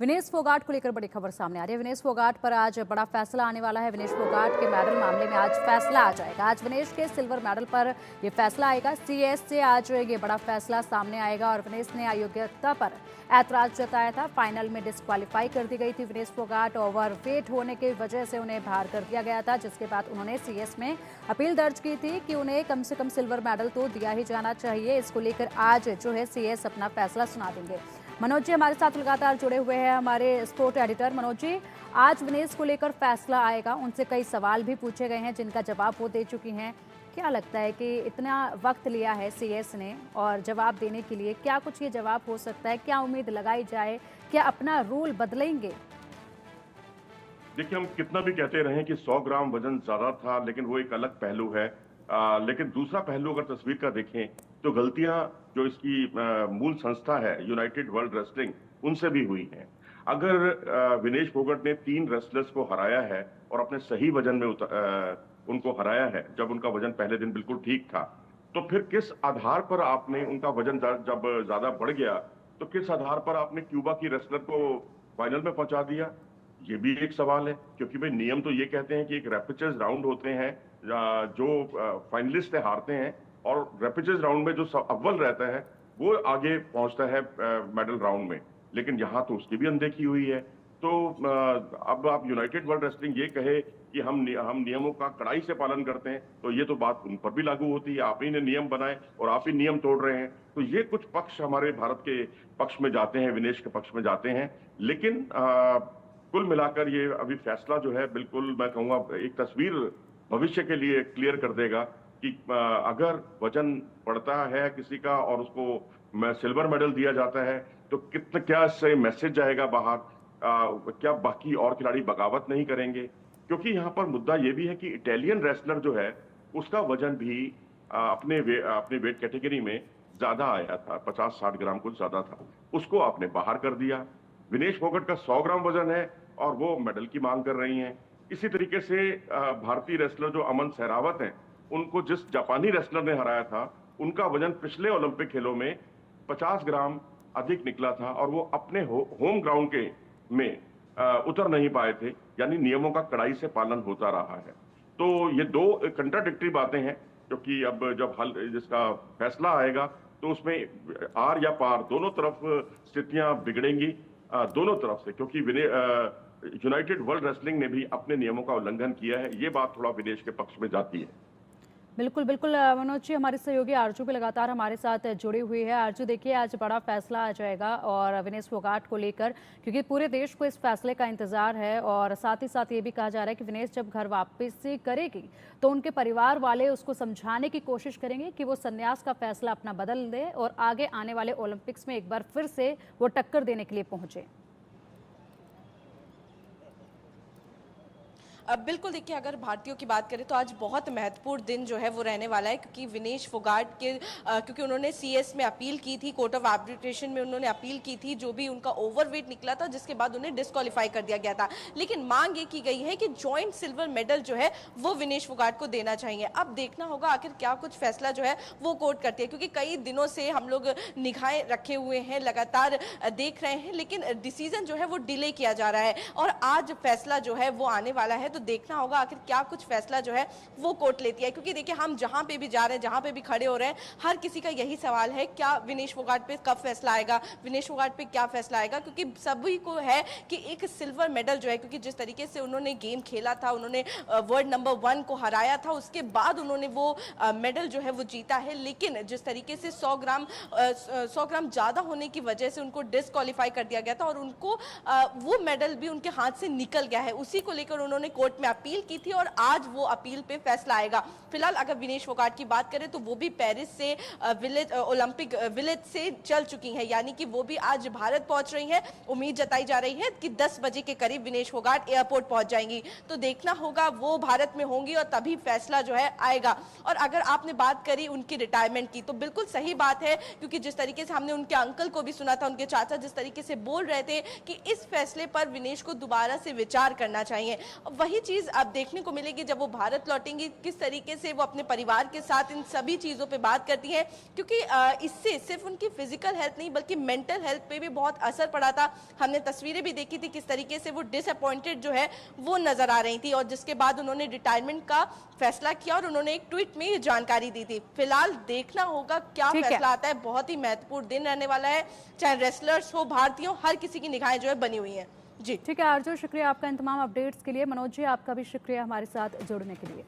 विनेश फोगाट को लेकर बड़ी खबर सामने आ रही है। विनेश फोगाट पर आज बड़ा फैसला आने वाला है। विनेश फोगाट के मेडल मामले में आज फैसला आ जाएगा। आज विनेश के सिल्वर मेडल पर ये फैसला आएगा। सीएस से आज ये बड़ा फैसला सामने आएगा और विनेश ने अयोग्यता पर ऐतराज जताया था। फाइनल में डिस्क्वालीफाई कर दी गई थी विनेश फोगाट। ओवरवेट होने की वजह से उन्हें बाहर कर दिया गया था, जिसके बाद उन्होंने सीएस में अपील दर्ज की थी कि उन्हें कम से कम सिल्वर मेडल तो दिया ही जाना चाहिए। इसको लेकर आज जो है सीएस अपना फैसला सुना देंगे। मनोज जी हमारे साथ लगातार जुड़े हुए हैं, हमारे स्पोर्ट एडिटर। मनोज जी, आज विनेश को लेकर फैसला आएगा। उनसे कई सवाल भी पूछे गए हैं जिनका जवाब वो दे चुकी हैं। क्या लगता है कि इतना वक्त लिया है सीएस ने और जवाब देने के लिए, क्या कुछ ये जवाब हो सकता है? क्या उम्मीद लगाई जाए? क्या अपना रूल बदलेंगे? देखिए, हम कितना भी कहते रहे कि 100 ग्राम वजन ज्यादा था, लेकिन वो एक अलग पहलू है। लेकिन दूसरा पहलू अगर तस्वीर का देखें तो गलतियां जो इसकी मूल संस्था है यूनाइटेड वर्ल्ड रेसलिंग, उनसे भी हुई हैं। अगर विनेश फोगाट ने 3 रेसलर्स को हराया है और अपने सही वजन में उनको हराया है, जब उनका वजन पहले दिन बिल्कुल ठीक था, तो फिर किस आधार पर आपने उनका वजन जब ज्यादा बढ़ गया तो किस आधार पर आपने क्यूबा की रेसलर को फाइनल में पहुंचा दिया? ये भी एक सवाल है, क्योंकि भाई नियम तो ये कहते हैं कि एक रैपिचेज राउंड होते हैं, जो फाइनलिस्ट हारते हैं, और रैपिचेज राउंड में जो अव्वल रहता है वो आगे पहुंचता है मेडल राउंड में। लेकिन यहाँ तो उसकी भी अनदेखी हुई है। तो अब आप यूनाइटेड वर्ल्ड रेसलिंग ये कहे कि हम नियमों का कड़ाई से पालन करते हैं, तो ये तो बात उन पर भी लागू होती है। आप ही ने नियम बनाए और आप ही नियम तोड़ रहे हैं। तो ये कुछ पक्ष हमारे भारत के पक्ष में जाते हैं, विनेश के पक्ष में जाते हैं। लेकिन कुल मिलाकर ये अभी फैसला जो है, बिल्कुल मैं कहूँगा एक तस्वीर भविष्य के लिए क्लियर कर देगा कि अगर वजन बढ़ता है किसी का और उसको सिल्वर मेडल दिया जाता है तो कितना, क्या इससे मैसेज जाएगा बाहर? क्या बाकी और खिलाड़ी बगावत नहीं करेंगे? क्योंकि यहाँ पर मुद्दा ये भी है कि इटालियन रेसलर जो है उसका वजन भी अपने वेट कैटेगरी में ज्यादा आया था, 50-60 ग्राम कुछ ज्यादा था, उसको आपने बाहर कर दिया। विनेश फोगाट का 100 ग्राम वजन है और वो मेडल की मांग कर रही हैं। इसी तरीके से भारतीय रेसलर जो अमन सहरावत हैं, उनको जिस जापानी रेसलर ने हराया था, उनका वजन पिछले ओलंपिक खेलों में 50 ग्राम अधिक निकला था और वो अपने होम ग्राउंड के में उतर नहीं पाए थे। यानी नियमों का कड़ाई से पालन होता रहा है। तो ये दो कंट्राडिक्टरी बातें हैं, क्योंकि अब जब जिसका फैसला आएगा तो उसमें आर या पार दोनों तरफ स्थितियां बिगड़ेंगी, दोनों तरफ से। क्योंकि यूनाइटेड वर्ल्ड रेसलिंग ने भी अपने नियमों का उल्लंघन किया है। ये बात थोड़ा विनेश के पक्ष में जाती है। बिल्कुल बिल्कुल मनोज जी, हमारे सहयोगी आरजू भी लगातार हमारे साथ जुड़ी हुई है। आरजू, देखिए आज बड़ा फैसला आ जाएगा और विनेश फोगाट को लेकर, क्योंकि पूरे देश को इस फैसले का इंतजार है। और साथ ही साथ ये भी कहा जा रहा है कि विनेश जब घर वापसी करेगी तो उनके परिवार वाले उसको समझाने की कोशिश करेंगे कि वो संन्यास का फैसला अपना बदल दे और आगे आने वाले ओलंपिक्स में एक बार फिर से वो टक्कर देने के लिए पहुंचे। अब बिल्कुल देखिए, अगर भारतीयों की बात करें तो आज बहुत महत्वपूर्ण दिन जो है वो रहने वाला है, क्योंकि विनेश फोगाट के क्योंकि उन्होंने सीएस में अपील की थी, कोर्ट ऑफ आर्बिट्रेशन में उन्होंने अपील की थी, जो भी उनका ओवरवेट निकला था, जिसके बाद उन्हें डिस्क्वालीफाई कर दिया गया था। लेकिन मांग ये की गई है कि जॉइंट सिल्वर मेडल जो है वो विनेश फोगाट को देना चाहिए। अब देखना होगा आखिर क्या कुछ फैसला जो है वो कोर्ट करती है, क्योंकि कई दिनों से हम लोग निगाहें रखे हुए हैं, लगातार देख रहे हैं, लेकिन डिसीजन जो है वो डिले किया जा रहा है और आज फैसला जो है वो आने वाला है। तो देखना होगा आखिर क्या कुछ फैसला जो है वो कोर्ट लेती है, क्योंकि देखिए हम जहां पे भी जा रहे हैं, जहां पे भी खड़े हो रहे हैं, हर किसी का यही सवाल है, क्या विनेश फोगाट पे कब फैसला आएगा, विनेश फोगाट पे क्या फैसला आएगा? क्योंकि सभी को है कि एक सिल्वर मेडल जो है, क्योंकि जिस तरीके से उन्होंने गेम खेला था, उन्होंने वर्ल्ड नंबर 1 को हराया था, उसके बाद उन्होंने वो मेडल जो है वो जीता है। लेकिन जिस तरीके से 100 ग्राम ज्यादा होने की वजह से उनको डिस्क्वालीफाई कर दिया गया था और उनको वो मेडल भी उनके हाथ से निकल गया है। उसी को लेकर उन्होंने कोर्ट में अपील की थी और आज वो अपील पे फैसला आएगा। फिलहाल अगर विनेश फोगाट की बात करें तो वो भी पेरिस से ओलंपिक विलेज से चल चुकी हैं, यानी कि वो भी आज भारत पहुंच रही हैं। उम्मीद जताई जा रही है कि 10 बजे के करीब विनेश फोगाट एयरपोर्ट पहुंच जाएंगी। तो देखना होगा वो भारत में होंगी और तभी फैसला जो है आएगा। और अगर आपने बात करी उनकी रिटायरमेंट की, तो बिल्कुल सही बात है, क्योंकि जिस तरीके से हमने उनके अंकल को भी सुना था, उनके चाचा जिस तरीके से बोल रहे थे कि इस फैसले पर विनेश को दोबारा से विचार करना चाहिए, वही वही चीज अब देखने को मिलेगी जब वो भारत लौटेंगी, किस तरीके से वो अपने परिवार के साथ इन सभी चीजों पे बात करती हैं, क्योंकि इससे सिर्फ उनकी फिजिकल हेल्थ नहीं बल्कि मेंटल हेल्थ पे भी बहुत असर पड़ा था। हमने तस्वीरें भी देखी थी किस तरीके से वो डिसअपॉइंटेड जो है वो नजर आ रही थी, और जिसके बाद उन्होंने रिटायरमेंट का फैसला किया और उन्होंने एक ट्वीट में ये जानकारी दी थी। फिलहाल देखना होगा क्या ठीक है। फैसला आता है। बहुत ही महत्वपूर्ण दिन रहने वाला है, चाहे रेसलर्स हो, भारतीयों, हर किसी की निगाहें जो है बनी हुई हैं। जी ठीक है आरजू, शुक्रिया आपका इन तमाम अपडेट्स के लिए। मनोज जी, आपका भी शुक्रिया हमारे साथ जुड़ने के लिए।